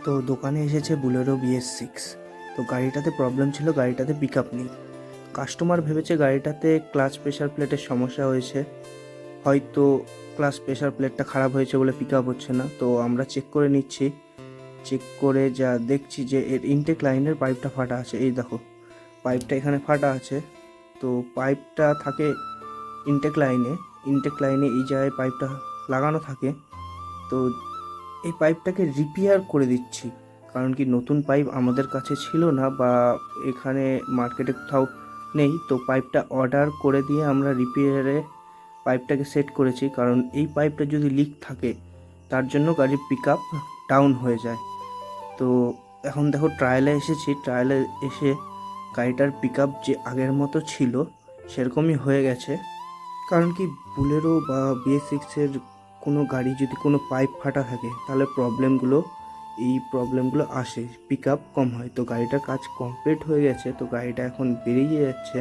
তো দোকানে এসেছে বুলেরো BS6। তো গাড়িটাতে প্রবলেম ছিল, গাড়িটাতে পিক আপ নেই। কাস্টমার ভেবেছে গাড়িটাতে ক্লাচ প্রেশার প্লেটের সমস্যা হয়েছে, হয়তো ক্লাচ প্রেশার প্লেটটা খারাপ হয়েছে বলে পিক আপ হচ্ছে না। তো আমরা চেক করে নিচ্ছি, চেক করে যা দেখছি যে এর ইনটেক লাইনের পাইপটা ফাটা আছে। এই দেখো, পাইপটা এখানে ফাটা আছে। তো পাইপটা থাকে ইনটেক লাইনে এই জায়গায় পাইপটা লাগানো থাকে। তো এই পাইপটাকে রিপেয়ার করে দিচ্ছি, কারণ কি নতুন পাইপ আমাদের কাছে ছিল না বা এখানে মার্কেটে কোথাও নেই। তো পাইপটা অর্ডার করে দিয়ে আমরা রিপেয়ারে পাইপটাকে সেট করেছি, কারণ এই পাইপটা যদি লিক থাকে তার জন্য গাড়ির পিক আপ ডাউন হয়ে যায়। তো এখন দেখো ট্রায়ালে এসেছি, ট্রায়ালে এসে গাড়িটার পিক আপ যে আগের মতো ছিল সেরকমই হয়ে গেছে। কারণ কি বুলেরো বা BS6-এর কোনো গাড়ি যদি কোনো পাইপ ফাটা থাকে তাহলে এই প্রবলেমগুলো আসে, পিক আপ কম হয়। তো গাড়িটার কাজ কমপ্লিট হয়ে গেছে, তো গাড়িটা এখন বেরিয়ে যাচ্ছে।